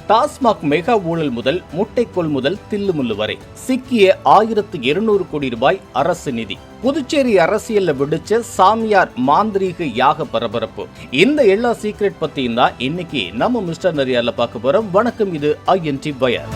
TASMAC mega ஊழல் முதல் முட்டை கொள்முதல் தில்லுமுள்ளு வரை சிக்கிய 1200 கோடி ரூபாய் அரசு நிதி. புதுச்சேரி அரசியல்ல விடுச்ச சாமியார் மாந்திரீக யாக பரபரப்பு. இந்த எல்லா சீக்ரெட் பத்தியும் தான் இன்னைக்கு நம்ம மிஸ்டர் நரியார்ல பார்க்க போறோம். வணக்கம், இது INT பயர்.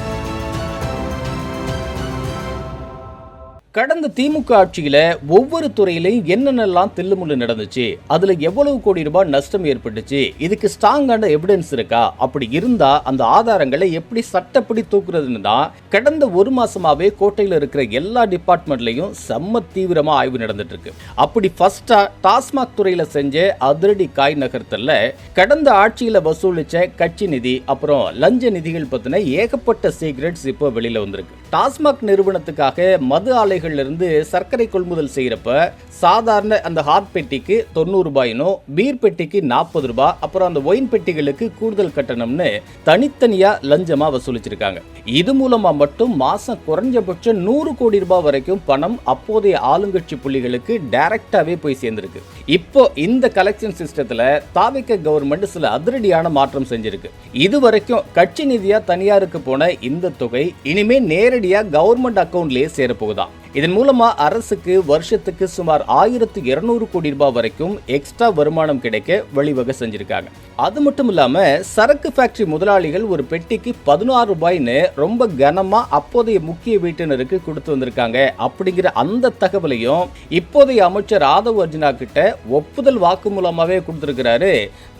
கடந்த திமுக ஆட்சியில ஒவ்வொரு துறையிலையும் என்னென்னலாம் தில்லுமுள்ளு நடந்துச்சு, அதுல எவ்வளவு கோடி ரூபாய் நஷ்டம் ஏற்பட்டுச்சு, இதுக்கு ஸ்ட்ராங்கான எவிடன்ஸ் இருக்கா, அப்படி இருந்தா அந்த ஆதாரங்களை எப்படி சட்டப்படி தூக்குறதுன்னு தான் கடந்த ஒரு மாசமாவே கோட்டையில இருக்கிற எல்லா டிபார்ட்மெண்ட்லயும் செம்ம தீவிரமா ஆய்வு நடந்துட்டு இருக்கு. அப்படி ஃபர்ஸ்டா டாஸ்மாக் துறையில செஞ்ச அதிரடி காய் நகர்த்தல்ல கடந்த ஆட்சியில வசூலிச்ச கட்சி நிதி அப்புறம் லஞ்ச நிதிகள் பத்தின ஏகப்பட்ட சீக்ரெட்ஸ் இப்போ வெளியில வந்திருக்கு. டாஸ்மாக் நிறுவனத்துக்காக மது ஆலை இருந்து சர்க்கரை கொள்முதல் செய்யறப்ப சாதாரண அந்த ஹாட் பெட்டிக்கு 90 ரூபாயினோ, பீர் பெட்டிக்கு 40 ரூபாய், அப்புறம் அந்த ஒயின் பெட்டிகளுக்கு கூடுதல் கட்டணம்னு தனித்தனியா லஞ்சமா வசூலிச்சிருக்காங்க. இது மூலமா மட்டும் மாசம் குறைஞ்சபட்சம் 100 கோடி ரூபாய் வரைக்கும் பணம் அப்போதைய ஆளுங்கட்சி புள்ளிகளுக்கு டைரக்டாவே போய் சேர்ந்திருக்கு. இப்போ இந்த கலெக்ஷன் சிஸ்டத்துல தாவிக கவர்மெண்ட் சில அதிரடியான மாற்றம் செஞ்சிருக்கு. இதுவரைக்கும் கட்சி நிதியா தனியாருக்கு போன இந்த தொகை இனிமே நேரடியா கவர்மெண்ட் அக்கவுண்ட்லயே சேரப்போகுதான். இதன் மூலமா அரசுக்கு வருஷத்துக்கு சுமார் 1200 கோடி ரூபாய் வரைக்கும் எக்ஸ்ட்ரா வருமானம் கிடைக்க வழிவகை செஞ்சிருக்காங்க. அது மட்டும் இல்லாம சரக்கு ஃபேக்டரி முதலாளிகள் ஒரு பெட்டிக்கு 16 ரூபாய்னு ரொம்ப கனமா அப்போதைய முக்கிய வீட்டினருக்கு கொடுத்து வந்திருக்காங்க. அப்படிங்கிற அந்த தகவலையும் இப்போதைய அமைச்சர் ஆதவ் அர்ஜுனா கிட்ட ஒப்புதல் வாக்கு மூலமாவே கொடுத்திருக்கிறாரு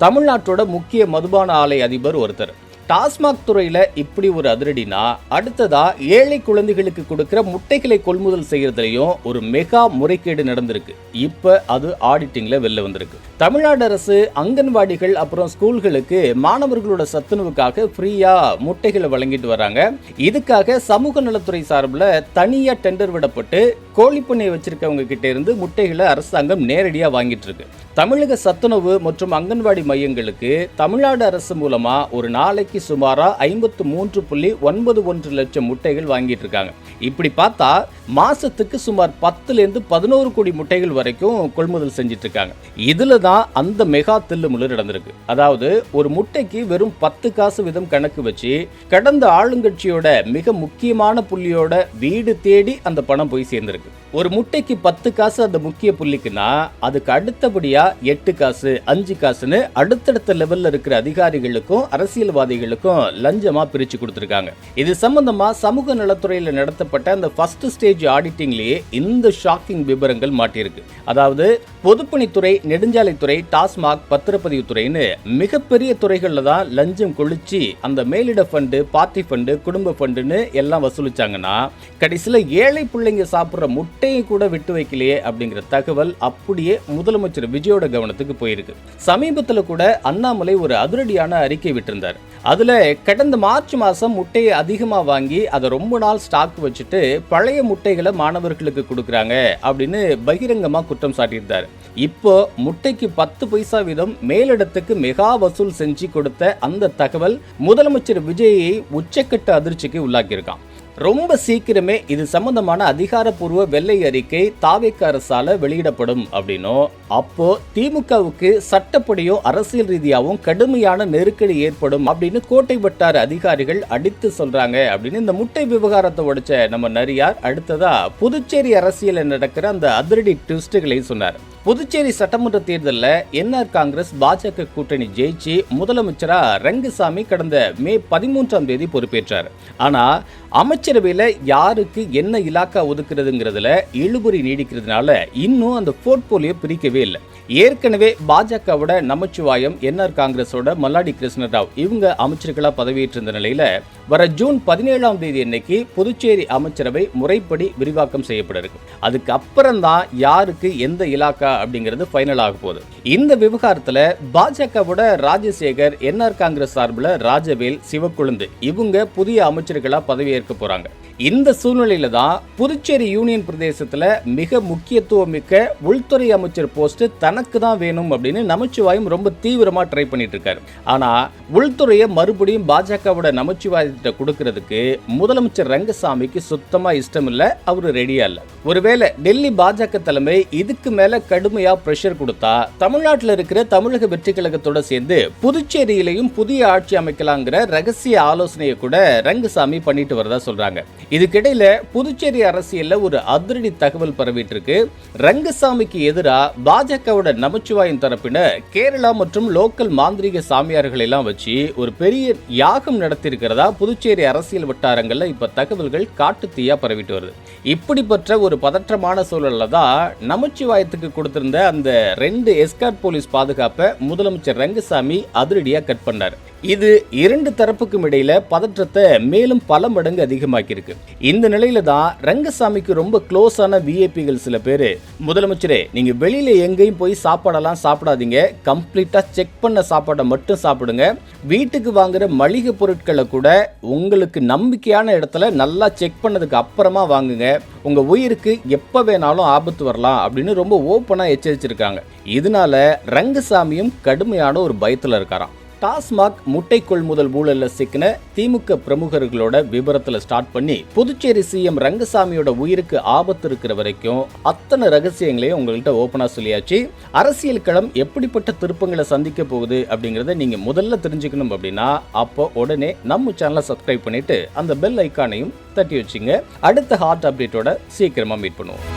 தமிழ்நாட்டோட முக்கிய மதுபான ஆலை அதிபர் ஒருத்தர். டாஸ்மாக் துறையில இப்படி ஒரு அதிரடினா, அடுத்ததா ஏழை குழந்தைகளுக்கு கொடுக்கிற முட்டைகளை கொள்முதல் செய்யறதுலயும் ஒரு மெகா முறைகேடு நடந்திருக்கு. இப்ப அது ஆடிட்டிங்ல வெளில வந்திருக்கு. தமிழ்நாடு அரசு அங்கன்வாடிகள் அப்புறம் ஸ்கூல்களுக்கு மாணவர்களோட சத்துணவுக்காக ஃப்ரீயா முட்டைகளை வழங்கிட்டு வராங்க. இதுக்காக சமூக நலத்துறை சார்பில் தனியா டெண்டர் விடப்பட்டு கோழிப்பண்ணை வச்சிருக்கவங்க கிட்ட இருந்து முட்டைகளை அரசாங்கம் நேரடியா வாங்கிட்டு இருக்கு. தமிழக சத்துணவு மற்றும் அங்கன்வாடி மையங்களுக்கு தமிழ்நாடு அரசு மூலமா ஒரு நாளைக்கு சுமாரா 53.91 லட்சம் முட்டைகள் வாங்கிட்டு இருக்காங்க. இப்படி பார்த்தா மாசத்துக்கு சுமார் 10 to 11 கோடி முட்டைகள் வரைக்கும் கொள்முதல் செஞ்சிட்டு இருக்காங்க. இதுல தான் அந்த மெகா தில்லுமுள்ளு நடந்திருக்கு. அதாவது ஒரு முட்டைக்கு வெறும் 10 காசு வீதம் கணக்கு வச்சு கடந்த ஆளுங்கட்சியோட மிக முக்கியமான புள்ளியோட வீடு தேடி அந்த பணம் போய் சேர்ந்திருக்கு. ஒரு முட்டைக்கு 10 காசு அந்த முக்கிய புள்ளிக்குன்னா அதுக்கு அடுத்தபடியா 8 காசு 5 காசுன்னு அடுத்தடுத்த லெவல்ல இருக்கிற அதிகாரிகளுக்கும் அரசியல்வாதிகளுக்கும் லஞ்சமா பிரிச்சு கொடுத்திருக்காங்க. இது சம்பந்தமா சமூக நலத்துறையில நடத்தப்பட்ட அந்த ஃபர்ஸ்ட் ஸ்டேஜ் ஆடிட்டிங்லயே இந்த ஷாக்கிங் விவரங்கள் மாட்டியிருக்கு. அதாவது பொதுப்பணித்துறை, நெடுஞ்சாலைத்துறை, டாஸ்மாக், பத்திரப்பதிவு துறைன்னு மிகப்பெரிய துறைகள்ல தான் லஞ்சம் கொளிச்சு அந்த மேலிட ஃபண்டு, பார்ட்டி ஃபண்டு, குடும்ப ஃபண்டுன்னு எல்லாம் வசூலிச்சாங்கன்னா கடைசியில ஏழை பிள்ளைங்க சாப்பிடுற முட்டையை கூட விட்டு வைக்கலையே அப்படிங்கிற தகவல் அப்படியே முதலமைச்சர் விஜயோட கவனத்துக்கு போயிருக்கு. சமீபத்துல கூட அண்ணாமலை ஒரு அதிரடியான அறிக்கை விட்டிருந்தார். அதுல கடந்த மார்ச் மாசம் முட்டையை அதிகமா வாங்கி அதை ரொம்ப நாள் ஸ்டாக் வச்சுட்டு பழைய முட்டைகளை மாணவர்களுக்கு கொடுக்கறாங்க அப்படின்னு பகிரங்கமா குற்றம் சாட்டியிருந்தார். இப்போ முட்டைக்கு 10 பைசா வீதம் மேலிடத்துக்கு மெகா வசூல் செஞ்சு கொடுத்த அந்த தகவல் முதலமைச்சர் விஜயை உச்சக்கட்ட அதிர்ச்சிக்கு உள்ளாக்கியிருக்கான். ரொம்ப சீக்கிரமே இது சம்பந்தமான அதிகாரப்பூர்வ வெள்ளை அறிக்கை தாவேக அரசால வெளியிடப்படும் அப்படின்னும், அப்போ திமுகவுக்கு சட்டப்படியும் அரசியல் ரீதியாகவும் கடுமையான நெருக்கடி ஏற்படும் அப்படின்னு கோட்டை வட்டார அதிகாரிகள் அடித்து சொல்றாங்க அப்படின்னு இந்த முட்டை விவகாரத்தை உடைச்ச நம்ம நரியார் அடுத்ததா புதுச்சேரி அரசியல் நடக்கிற அந்த அதிரடி ட்விஸ்டுகளை சொன்னார். புதுச்சேரி சட்டமன்ற தேர்தலில் NR காங்கிரஸ் பாஜக கூட்டணி ஜெயிச்சு முதலமைச்சரா ரங்கசாமி கடந்த மே 13ஆம் தேதி பொறுப்பேற்றார். ஆனா அமைச்சரவையில் யாருக்கு என்ன இலாக்கா ஒதுக்குறதுங்கிறதுல இழுபறி நீடிக்கிறதுனால இன்னும் அந்த போர்ட்போலியோ பிரிக்கவே இல்லை. ஏற்கனவே பாஜகவோட நமச்சிவாயம், NR காங்கிரஸோட மல்லாடி கிருஷ்ணராவ் இவங்க அமைச்சர்களா பதவியேற்றிருந்த நிலையில வர ஜூன் 17ஆம் தேதி அன்னைக்கு புதுச்சேரி அமைச்சரவை முறைப்படி விரிவாக்கம் செய்யப்பட இருக்கு. அதுக்கு அப்புறம் தான் யாருக்கு எந்த இலாக்கா அப்படிங்கிறது ஃபைனல் ஆக போகுது. இந்த விவகாரத்துல பாஜகவோட ராஜசேகர், NR காங்கிரஸ் சார்பில் ராஜவேல், சிவக்குழுந்து இவங்க புதிய அமைச்சர்களா பதவியேற்க போறாங்க. இந்த சூழ்நிலையில தான் புதுச்சேரி யூனியன் பிரதேசத்துல மிக முக்கியத்துவம் மிக்க உள்துறை அமைச்சர் போஸ்ட் தனக்கு தான் வேணும் அப்படின்னு நமச்சிவாயம் ரொம்ப தீவிரமா ட்ரை பண்ணிட்டு இருக்காரு. ஆனா உள்துறையை மறுபடியும் பாஜகவோட நமச்சிவாயத்தை கொடுக்கிறதுக்கு முதலமைச்சர் ரங்கசாமிக்கு சுத்தமா இஷ்டம் இல்ல, அவரு ரெடியா இல்ல. ஒருவேளை டெல்லி பாஜக தலைமை இதுக்கு மேல கடுமையா பிரஷர் கொடுத்தா தமிழ்நாட்டில் இருக்கிற தமிழக வெற்றி கழகத்தோட சேர்ந்து புதுச்சேரியிலையும் புதிய ஆட்சி அமைக்கலாங்கிற ரகசிய ஆலோசனையை கூட ரங்கசாமி பண்ணிட்டு வரதா சொல்றாங்க. இதுக்கிடையில புதுச்சேரி அரசியல்ல ஒரு அதிரடி தகவல் பரவிட்டு இருக்கு. ரங்கசாமிக்கு எதிராக பாஜகவோட நமச்சிவாயம் தரப்பினர் கேரளா மற்றும் லோக்கல் மாந்திரிக சாமியார்கள் எல்லாம் வச்சு ஒரு பெரிய யாகம் நடத்தி இருக்கிறதா புதுச்சேரி அரசியல் வட்டாரங்கள்ல இப்ப தகவல்கள் காட்டுத்தீயா பரவிட்டு வருது. இப்படிப்பட்ட ஒரு பதற்றமான சூழல்ல தான் நமச்சிவாயத்துக்கு கொடுத்திருந்த அந்த 2 எஸ்கார்ட் போலீஸ் பாதுகாப்பை முதலமைச்சர் ரங்கசாமி அதிரடியா கட் பண்ணார். இது 2 தரப்புக்கும் இடையில பதற்றத்தை மேலும் பல மடங்கு அதிகமாக்கியிருக்கு. இந்த நிலையில தான் ரங்கசாமிக்கு ரொம்ப க்ளோஸான விஐபிகள் சில பேர், முதலமைச்சரே நீங்க வெளியில எங்கேயும் போய் சாப்பாடெல்லாம் சாப்பிடாதீங்க, கம்ப்ளீட்டா செக் பண்ண சாப்பாடை மட்டும் சாப்பிடுங்க, வீட்டுக்கு வாங்குற மளிகை பொருட்களை கூட உங்களுக்கு நம்பிக்கையான இடத்துல நல்லா செக் பண்ணதுக்கு அப்புறமா வாங்குங்க, உங்க உயிருக்கு எப்ப வேணாலும் ஆபத்து வரலாம் அப்படின்னு ரொம்ப ஓப்பனா எச்சரிச்சிருக்காங்க. இதனால ரங்கசாமியும் கடுமையான ஒரு பயத்துல இருக்காராம். டாஸ்மாக் முட்டை கொள்முதல் ஊழல்ல சிக்கின திமுக பிரமுகர்களோட விபரத்துல ஸ்டார்ட் பண்ணி புதுச்சேரி சிஎம் ரங்கசாமியோட உயிருக்கு ஆபத்து இருக்கிற வரைக்கும் அத்தனை ரகசியங்களையும் உங்கள்கிட்ட ஓப்பனா சொல்லியாச்சு. அரசியல் களம் எப்படிப்பட்ட திருப்பங்களை சந்திக்க போகுது அப்படிங்கறத நீங்க முதல்ல தெரிஞ்சுக்கணும் அப்படின்னா அப்போ உடனே நம்ம சேனலை சப்ஸ்கிரைப் பண்ணிட்டு அந்த பெல் ஐக்கானையும் தட்டி வச்சுங்க. அடுத்த ஹாட் அப்டேட்டோட சீக்கிரமா மீட் பண்ணுவோம்.